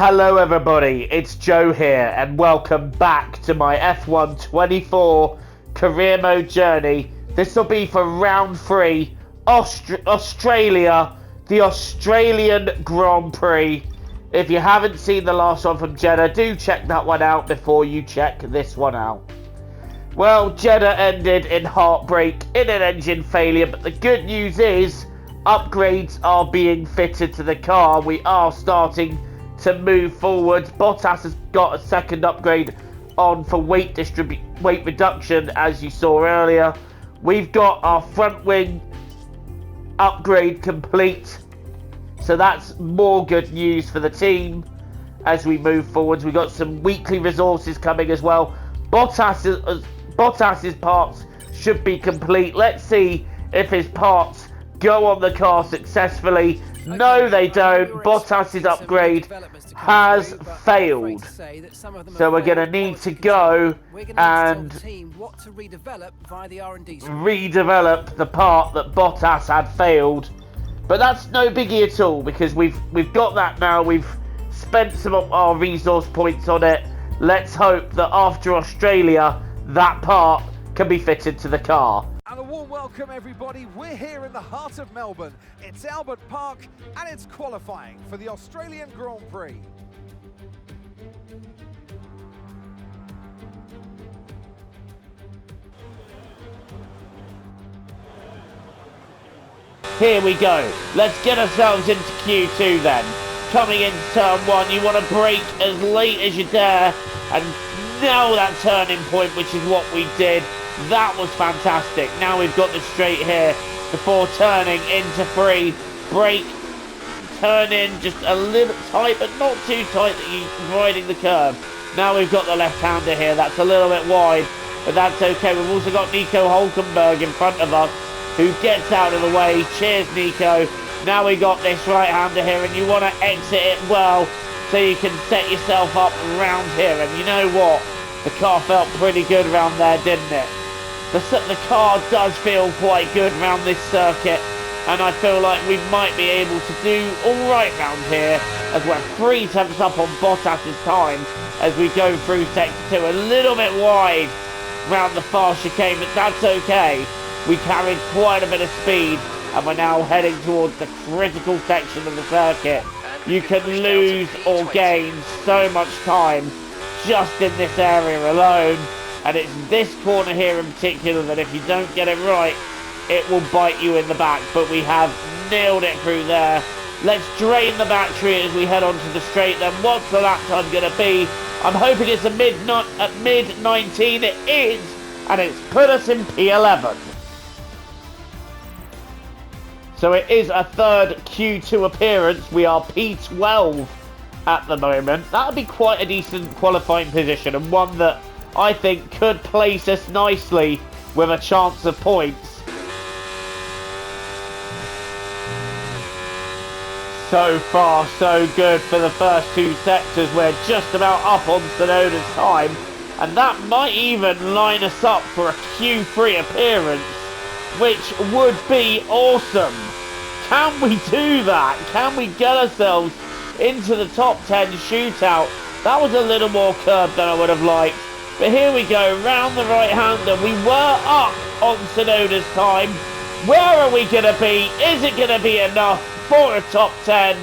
Hello everybody, it's Joe here and welcome back to my F1 24 career mode journey. This will be for round 3, Australia, the Australian Grand Prix. If you haven't seen the last one from Jeddah, do check that one out before you check this one out. Well, Jeddah ended in heartbreak in an engine failure, but the good news is upgrades are being fitted to the car. We are starting to move forward. Bottas has got a second upgrade on for weight reduction, as you saw earlier. We've got our front wing upgrade complete, so that's more good news for the team as we move forwards. We've got some weekly resources coming as well. Bottas's parts should be complete. Let's see if his parts go on the car successfully. No, they don't. Bottas's upgrade has failed. So we're going to need to go and redevelop the part that Bottas had failed. But that's no biggie at all, because we've got that now. We've spent some of our resource points on it. Let's hope that after Australia, that part can be fitted to the car. And a warm welcome, everybody. We're here in the heart of Melbourne. It's Albert Park, and it's qualifying for the Australian Grand Prix. Here we go. Let's get ourselves into Q2 then. Coming into turn 1, you want to brake as late as you dare and nail that turning point, which is what we did. That was fantastic. Now we've got the straight here before turning into 3. Brake, turn in just a little tight, but not too tight that you're riding the curve. Now we've got the left-hander here. That's a little bit wide, but that's okay. We've also got Nico Hulkenberg in front of us, who gets out of the way. Cheers, Nico. Now we got this right-hander here, and you want to exit it well so you can set yourself up around here. And you know what? The car felt pretty good around there, didn't it? The car does feel quite good around this circuit, and I feel like we might be able to do alright round here, as we're 3 tenths up on Bottas's time as we go through sector 2. A little bit wide round the far chicane, but that's okay. We carried quite a bit of speed, and we're now heading towards the critical section of the circuit. You can lose or gain so much time just in this area alone. And it's this corner here in particular that if you don't get it right, it will bite you in the back. But we have nailed it through there. Let's drain the battery as we head onto the straight then. What's the lap time going to be? I'm hoping it's a mid-19. It is. And it's put us in P11. So it is a third Q2 appearance. We are P12 at the moment. That would be quite a decent qualifying position, and one that I think could place us nicely with a chance of points. So far, so good for the first 2 sectors. We're just about up on Tsunoda's time, and that might even line us up for a Q3 appearance, which would be awesome. Can we do that? Can we get ourselves into the top 10 shootout? That was a little more curved than I would have liked. But here we go, round the right-hander. We were up on Tsunoda's time. Where are we going to be? Is it going to be enough for a top 10?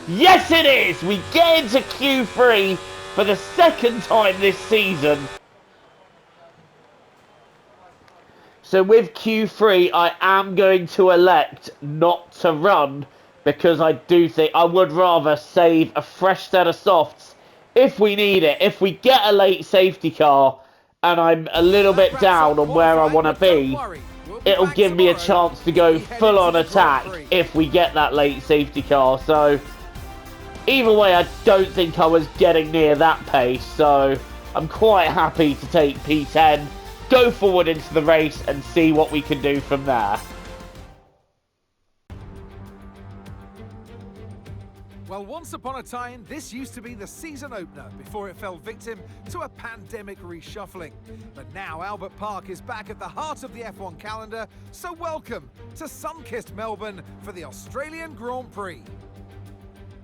Yes, it is! We get into Q3 for the second time this season. So with Q3, I am going to elect not to run, because I do think I would rather save a fresh set of softs if we need it. If we get a late safety car and I'm a little bit down on where I want to be, it'll give me a chance to go full on attack if we get that late safety car. So either way, I don't think I was getting near that pace, so I'm quite happy to take P10, go forward into the race and see what we can do from there. Well, once upon a time, this used to be the season opener before it fell victim to a pandemic reshuffling. But now Albert Park is back at the heart of the F1 calendar, so welcome to sun-kissed Melbourne for the Australian Grand Prix.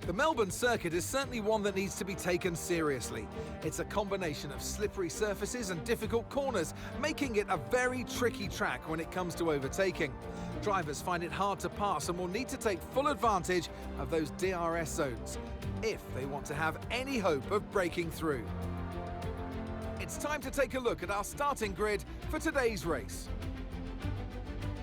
The Melbourne circuit is certainly one that needs to be taken seriously. It's a combination of slippery surfaces and difficult corners, making it a very tricky track when it comes to overtaking. Drivers find it hard to pass and will need to take full advantage of those DRS zones if they want to have any hope of breaking through. It's time to take a look at our starting grid for today's race.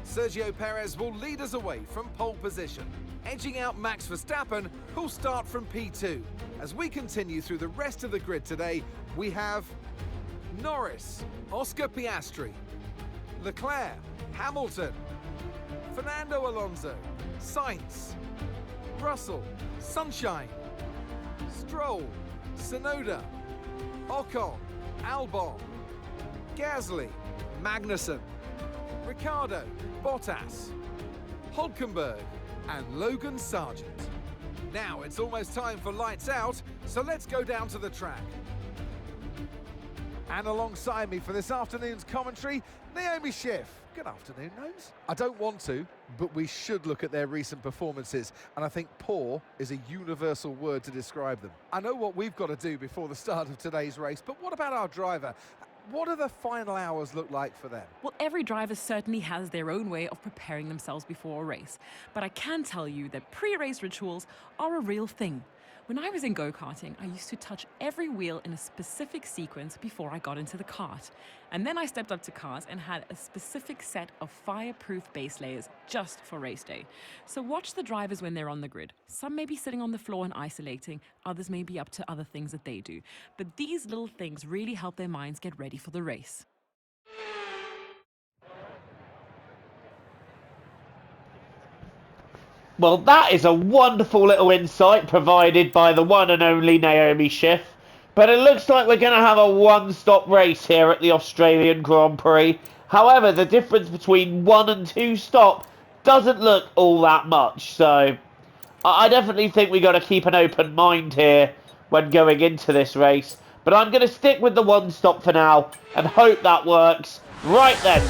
Sergio Perez will lead us away from pole position, edging out Max Verstappen, who'll start from P2. As we continue through the rest of the grid today, we have Norris, Oscar Piastri, Leclerc, Hamilton, Fernando Alonso, Sainz, Russell, Sunshine, Stroll, Tsunoda, Ocon, Albon, Gasly, Magnussen, Ricciardo, Bottas, Hülkenberg, and Logan Sargent. Now it's almost time for lights out, so let's go down to the track. And alongside me for this afternoon's commentary, Naomi Schiff. Good afternoon, Gnomes. I don't want to, but we should look at their recent performances, and I think poor is a universal word to describe them. I know what we've got to do before the start of today's race, but what about our driver? What do the final hours look like for them? Well, every driver certainly has their own way of preparing themselves before a race, but I can tell you that pre-race rituals are a real thing. When I was in go-karting, I used to touch every wheel in a specific sequence before I got into the kart. And then I stepped up to cars and had a specific set of fireproof base layers just for race day. So watch the drivers when they're on the grid. Some may be sitting on the floor and isolating, others may be up to other things that they do. But these little things really help their minds get ready for the race. Well, that is a wonderful little insight provided by the one and only Naomi Schiff. But it looks like we're going to have a one-stop race here at the Australian Grand Prix. However, the difference between 1 and 2 stop doesn't look all that much. So I definitely think we got to keep an open mind here when going into this race. But I'm going to stick with the one stop for now and hope that works. Right then,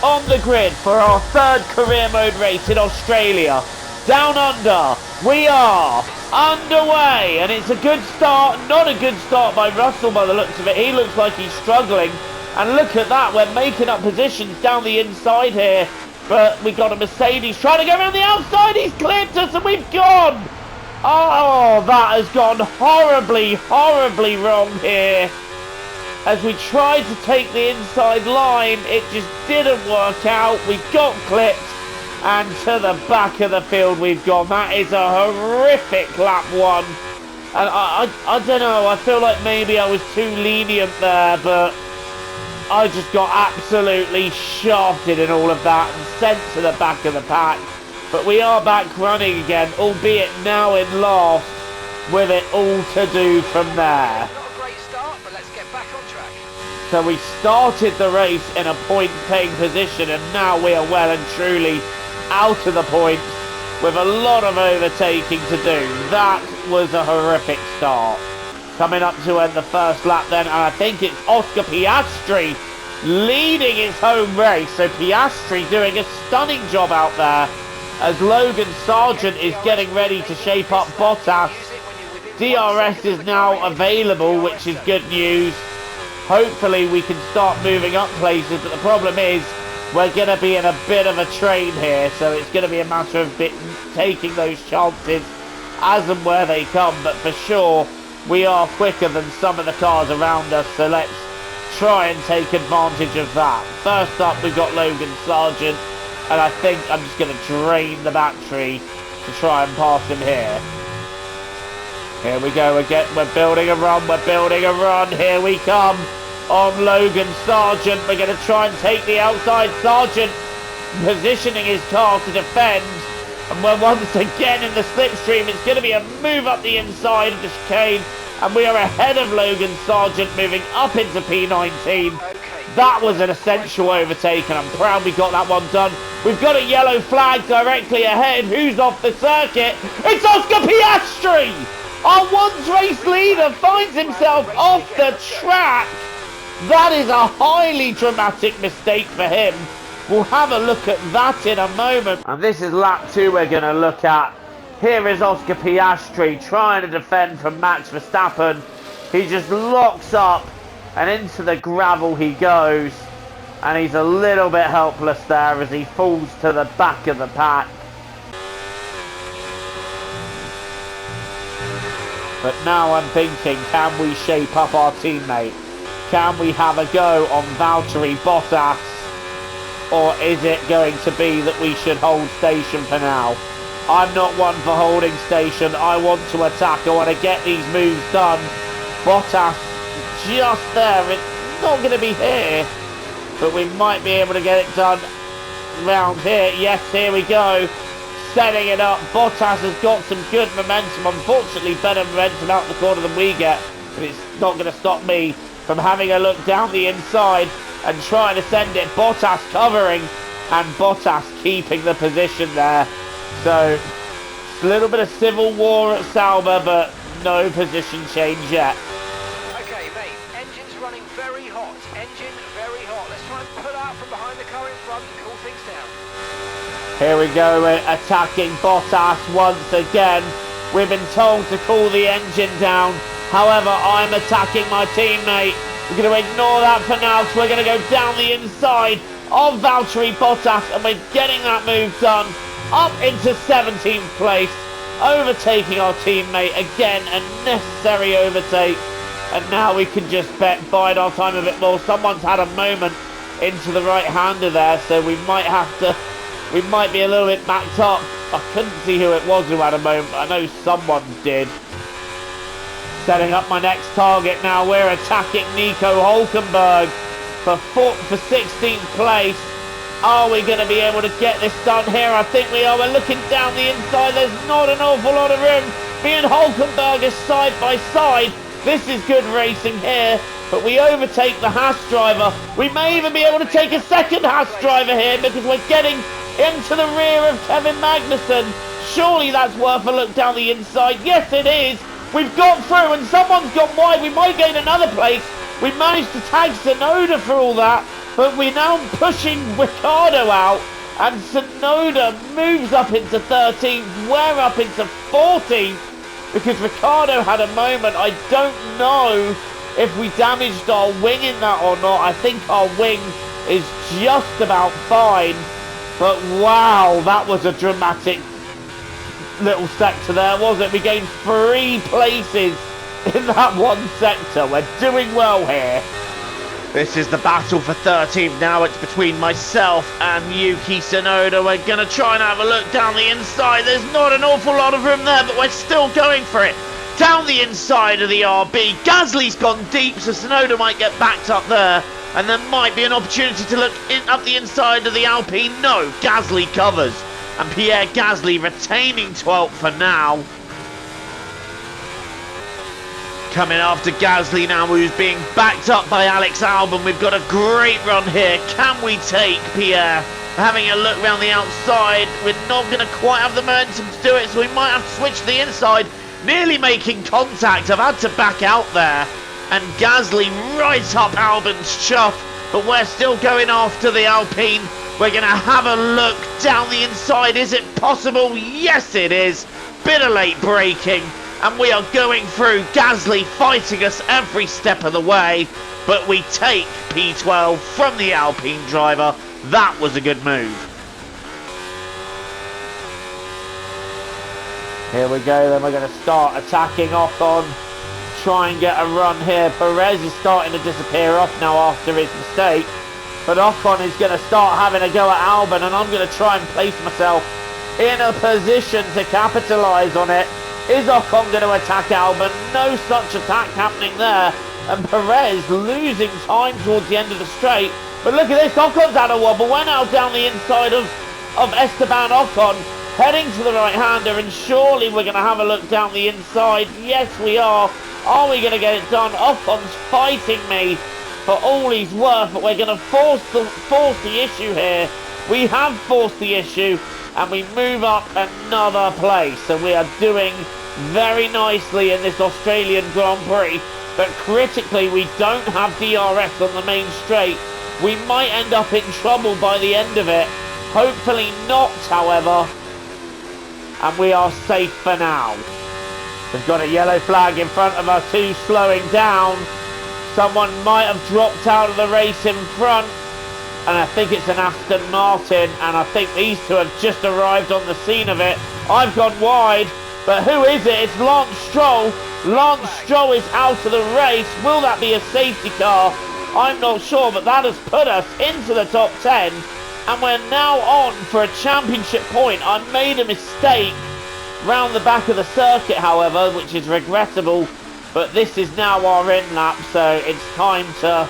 on the grid for our third career mode race in Australia. Down under, we are underway, and it's a good start. Not a good start by Russell by the looks of it. He looks like he's struggling, and look at that, we're making up positions down the inside here, but we got a Mercedes trying to go around the outside. He's clipped us and we've gone. Oh, that has gone horribly, horribly wrong here. As we tried to take the inside line, it just didn't work out. We got clipped. And to the back of the field we've gone. That is a horrific lap one. And I don't know, I feel like maybe I was too lenient there, but I just got absolutely shafted in all of that and sent to the back of the pack. But we are back running again, albeit now in last, with it all to do from there. Not a great start, but let's get back on track. So we started the race in a point-paying position, and now we are well and truly out of the points with a lot of overtaking to do. That was a horrific start. Coming up to end the first lap then, and I think it's Oscar Piastri leading his home race. So Piastri doing a stunning job out there as Logan Sargent is getting ready to shape up Bottas. DRS is now available, which is good news. Hopefully we can start moving up places, but the problem is we're going to be in a bit of a train here, so it's going to be a matter of taking those chances as and where they come. But for sure, we are quicker than some of the cars around us, so let's try and take advantage of that. First up, we've got Logan Sargent, and I think I'm just going to drain the battery to try and pass him here. Here we go again. We're building a run. We're building a run. Here we come. On Logan Sargent, we're going to try and take the outside. Sargent positioning his car to defend, and we're once again in the slipstream. It's going to be a move up the inside of the chicane, and we are ahead of Logan Sargent, moving up into P19. That was an essential overtake, and I'm proud we got that one done. We've got a yellow flag directly ahead. Who's off the circuit? It's Oscar Piastri! Our once race leader finds himself off the track. That is a highly dramatic mistake for him. We'll have a look at that in a moment. And this is lap 2 we're going to look at. Here is Oscar Piastri trying to defend from Max Verstappen. He just locks up and into the gravel he goes. And he's a little bit helpless there as he falls to the back of the pack. But now I'm thinking, can we shape up our teammate? Can we have a go on Valtteri Bottas? Or is it going to be that we should hold station for now? I'm not one for holding station. I want to attack. I want to get these moves done. Bottas just there. It's not going to be here. But we might be able to get it done round here. Yes, here we go. Setting it up. Bottas has got some good momentum. Unfortunately, better momentum out the corner than we get. But it's not going to stop me from having a look down the inside and trying to send it. Bottas covering and Bottas keeping the position there. So, a little bit of civil war at Sauber, but no position change yet. Okay, mate, engine's running very hot. Engine very hot. Let's try and pull out from behind the car in front and cool things down. Here we go, we're attacking Bottas once again. We've been told to cool the engine down. However, I'm attacking my teammate. We're going to ignore that for now, so we're going to go down the inside of Valtteri Bottas, and we're getting that move done. Up into 17th place, overtaking our teammate. Again, a necessary overtake. And now we can just bide our time a bit more. Someone's had a moment into the right-hander there, so we might be a little bit backed up. I couldn't see who it was who had a moment, but I know someone did. Setting up my next target now. We're attacking Nico Hülkenberg for 16th place. Are we going to be able to get this done here? I think we are. We're looking down the inside. There's not an awful lot of room. Me and Hülkenberg are side by side. This is good racing here. But we overtake the Haas driver. We may even be able to take a second Haas driver here because we're getting into the rear of Kevin Magnussen. Surely that's worth a look down the inside. Yes, it is. We've got through and someone's gone wide. We might gain another place. We managed to tag Tsunoda for all that. But we're now pushing Ricciardo out, and Tsunoda moves up into 13th. We're up into 14th because Ricciardo had a moment. I don't know if we damaged our wing in that or not. I think our wing is just about fine. But wow, that was a dramatic little sector there, was it? We gained 3 places in that one sector. We're doing well here. This is the battle for 13th now. It's between myself and Yuki Tsunoda. We're going to try and have a look down the inside. There's not an awful lot of room there, but we're still going for it. Down the inside of the RB. Gasly's gone deep, so Tsunoda might get backed up there. And there might be an opportunity to look up the inside of the Alpine. No, Gasly covers. And Pierre Gasly retaining 12th for now. Coming after Gasly now, who's being backed up by Alex Albon. We've got a great run here. Can we take Pierre? Having a look around the outside. We're not going to quite have the momentum to do it, so we might have to switch to the inside. Nearly making contact. I've had to back out there. And Gasly right up Albon's chuff. But we're still going after the Alpine. We're going to have a look down the inside. Is it possible? Yes, it is. Bit of late braking. And we are going through. Gasly fighting us every step of the way. But we take P12 from the Alpine driver. That was a good move. Here we go, then we're going to start attacking Ocon. Try and get a run here. Perez is starting to disappear off now after his mistake. But Ocon is going to start having a go at Albon. And I'm going to try and place myself in a position to capitalise on it. Is Ocon going to attack Albon? No such attack happening there. And Perez losing time towards the end of the straight. But look at this, Ocon's had a wobble. We're now down the inside of Esteban Ocon, heading to the right-hander, and surely we're going to have a look down the inside. Yes, we are. Are we going to get it done? Ocon's fighting me for all he's worth, but we're going to force the issue here. We have forced the issue, and we move up another place. So we are doing very nicely in this Australian Grand Prix, but critically we don't have DRS on the main straight. We might end up in trouble by the end of it. Hopefully not, however. and we are safe for now. We've got a yellow flag in front of us, who's slowing down. Someone might have dropped out of the race in front, and I think it's an Aston Martin, and I think these two have just arrived on the scene of it. I've gone wide, but who is it? It's Lance Stroll. Lance Stroll is out of the race. Will that be a safety car? I'm not sure, but that has put us into the top 10, and we're now on for a championship point. I made a mistake round the back of the circuit, however, which is regrettable, but this is now our in lap, so it's time to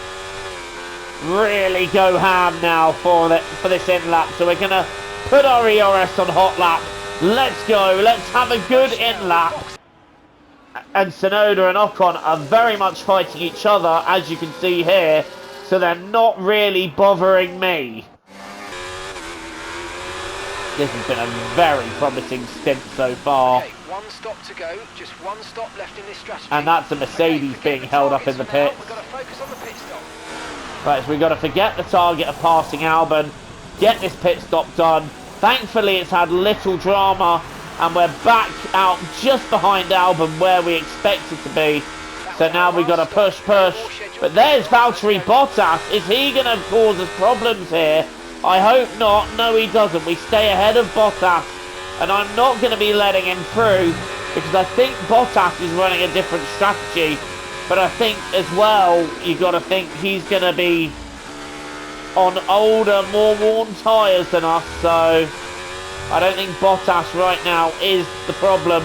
really go ham now for this in lap. So we're going to put our ERS on hot lap. Let's go. Let's have a good in lap. And Tsunoda and Ocon are very much fighting each other, as you can see here, so they're not really bothering me. This has been a very promising stint so far. Okay, one stop to go, just one stop left in this strategy. And that's a Mercedes being held up in the pits. We've got to focus on the pit stop. Right, so we've got to forget the target of passing Albon, get this pit stop done. Thankfully, it's had little drama, and we're back out just behind Albon where we expected to be. So now we've got to push. But there's Valtteri Bottas. Is he going to cause us problems here? I hope not. No, he doesn't. We stay ahead of Bottas, and I'm not going to be letting him through because I think Bottas is running a different strategy. But I think as well, you've got to think he's going to be on older, more worn tyres than us. So I don't think Bottas right now is the problem,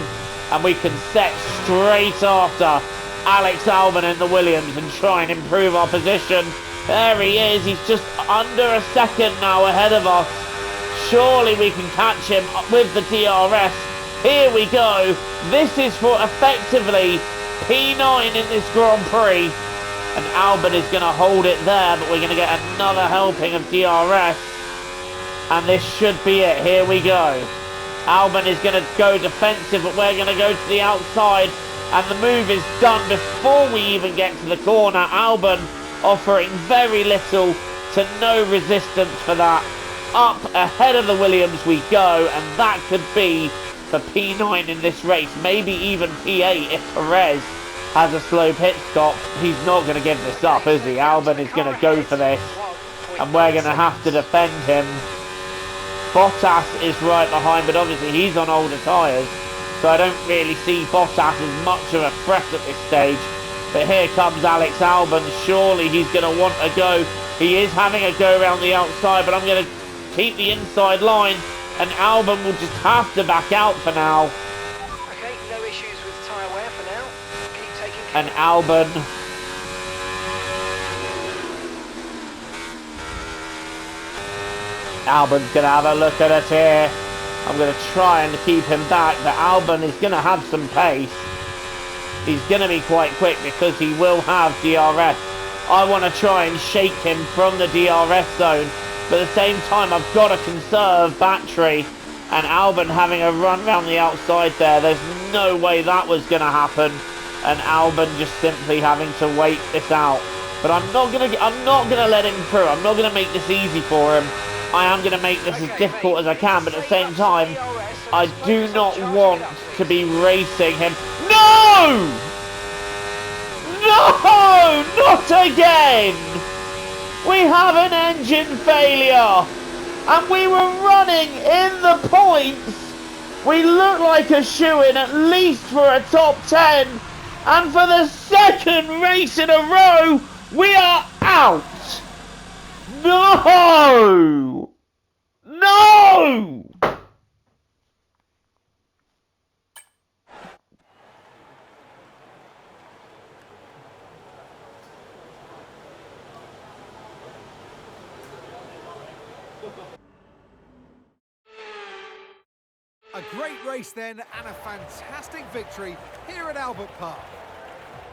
and we can set straight after Alex Albon in the Williams and try and improve our position. There he is. He's just under a second now ahead of us. Surely we can catch him with the DRS. Here we go. This is for effectively P9 in this Grand Prix. And Albon is going to hold it there, but we're going to get another helping of DRS. And this should be it. Here we go. Albon is going to go defensive, but we're going to go to the outside. And the move is done before we even get to the corner. Albon offering very little to no resistance for that. Up ahead of the Williams we go, and that could be for P9 in this race, maybe even P8 if Perez has a slow pit stop. He's not going to give this up, is he? Albon is going to go for this, and we're going to have to defend him. Bottas is right behind, but obviously he's on older tyres, so I don't really see Bottas as much of a threat at this stage. But here comes Alex Albon. Surely he's going to want a go. He is having a go around the outside, but I'm going to keep the inside line, and Albon will just have to back out for now. Okay, no issues with tyre wear for now. Keep taking care. And Albon Albon's going to have a look at us here. I'm going to try and keep him back, but Albon is going to have some pace. He's going to be quite quick because he will have DRS. I want to try and shake him from the DRS zone, but at the same time I've got to conserve battery, and Albon having a run around the outside there, there's no way that was going to happen, and Albon just simply having to wait this out. But I'm not going to let him through. I'm not going to make this easy for him. I am going to make this as difficult as I can, but at the same time I do not want to be racing him. No! No! Not again! We have an engine failure! And we were running in the points! We look like a shoo-in at least for a top 10! And for the second race in a row, we are out! No! No! A great race then, and a fantastic victory here at Albert Park.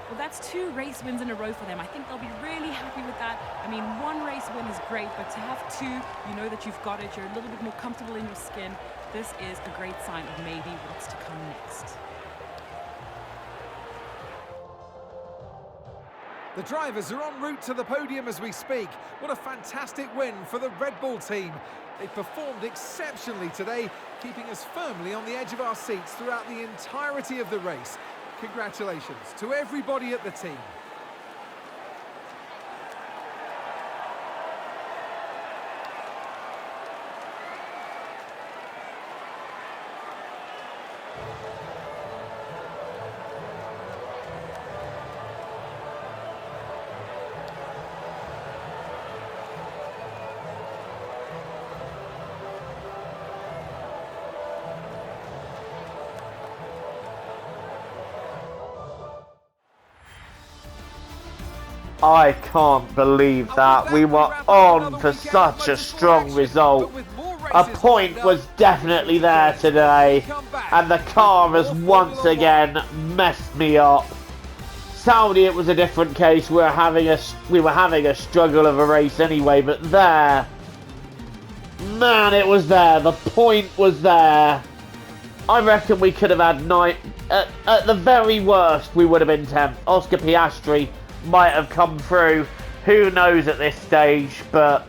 Well, that's 2 race wins in a row for them. I think they'll be really happy with that. I mean, 1 race win is great, but to have 2, you know that you've got it. You're a little bit more comfortable in your skin. This is a great sign of maybe what's to come next. The drivers are en route to the podium as we speak. What a fantastic win for the Red Bull team. They performed exceptionally today, keeping us firmly on the edge of our seats throughout the entirety of the race. Congratulations to everybody at the team. I can't believe that. We were on for such a strong result. A point was definitely there today, and the car has once again messed me up. Saudi, it was a different case. We were having a struggle of a race anyway, but there, man, it was there. The point was there. I reckon we could have had 9. At the very worst, we would have been 10th. Oscar Piastri might have come through. Who knows at this stage, but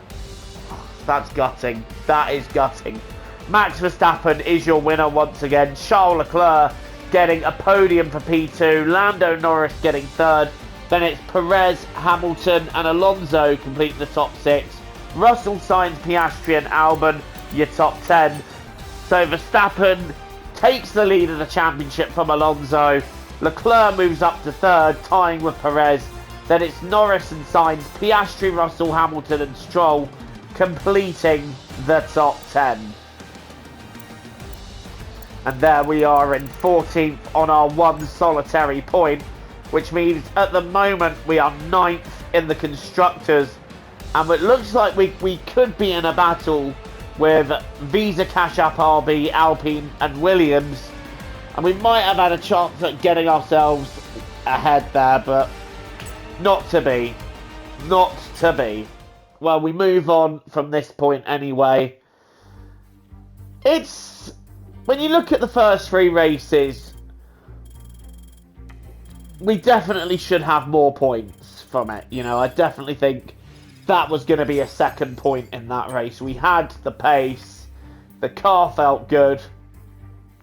that's gutting. That is gutting. Max Verstappen is your winner once again. Charles Leclerc getting a podium for P2. Lando Norris getting 3rd. Then it's Perez, Hamilton and Alonso completing the top 6. Russell, Sainz, Piastri and Albon your top 10. So Verstappen takes the lead of the championship from Alonso. Leclerc moves up to 3rd, tying with Perez. Then it's Norris and Sainz, Piastri, Russell, Hamilton and Stroll completing the top 10. And there we are in 14th on our one solitary point, which means at the moment we are 9th in the Constructors. And it looks like we could be in a battle with Visa, Cash App, RB, Alpine and Williams. And we might have had a chance at getting ourselves ahead there, but not to be. Not to be. Well, we move on from this point anyway. It's... when you look at the first 3 races, we definitely should have more points from it. You know, I definitely think that was going to be a 2nd point in that race. We had the pace. The car felt good.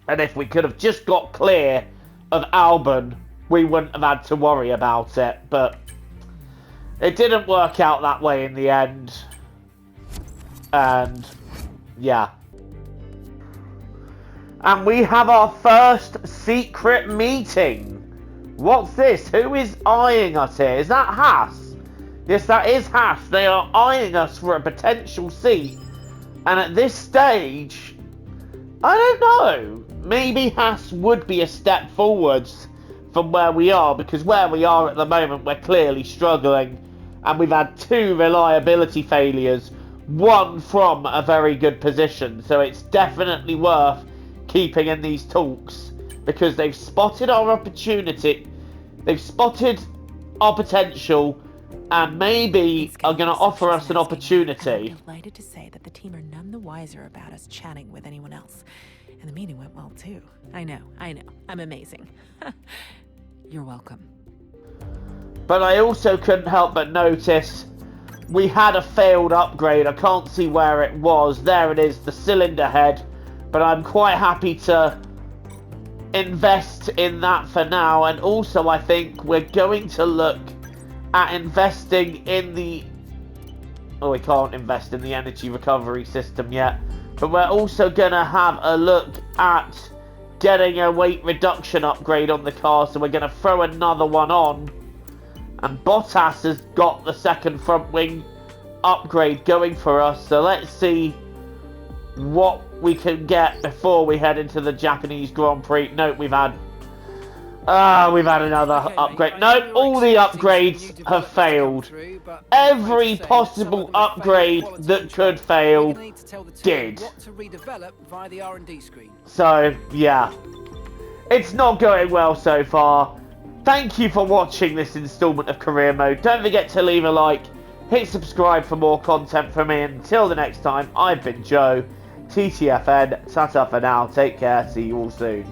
And if we could have just got clear of Albon, we wouldn't have had to worry about it. But it didn't work out that way in the end. And yeah. And we have our first secret meeting. What's this? Who is eyeing us here? Is that Haas? Yes, that is Haas. They are eyeing us for a potential seat. And at this stage, I don't know. Maybe Haas would be a step forwards from where we are. Because where we are at the moment, we're clearly struggling. And we've had 2 reliability failures. One from a very good position. So it's definitely worth keeping in these talks, because they've spotted our opportunity, they've spotted our potential, and maybe are going to offer us an opportunity. I'm delighted to say that the team are none the wiser about us chatting with anyone else, and the meeting went well too. I know, I'm amazing. You're welcome. But I also couldn't help but notice we had a failed upgrade. I can't see where it was. There it is, the cylinder head. But I'm quite happy to invest in that for now. And also I think we're going to look at investing in the... oh, we can't invest in the energy recovery system yet. But we're also going to have a look at getting a weight reduction upgrade on the car. So we're going to throw another one on. And Bottas has got the 2nd front wing upgrade going for us. So let's see what we can get before we head into the Japanese Grand Prix. Nope, we've had another upgrade. Nope, all the upgrades have failed. Every possible upgrade that could fail did. So, yeah. It's not going well so far. Thank you for watching this installment of Career Mode. Don't forget to leave a like, hit subscribe for more content from me. Until the next time, I've been Joe. TTFN, ta-ta for now, take care, see you all soon.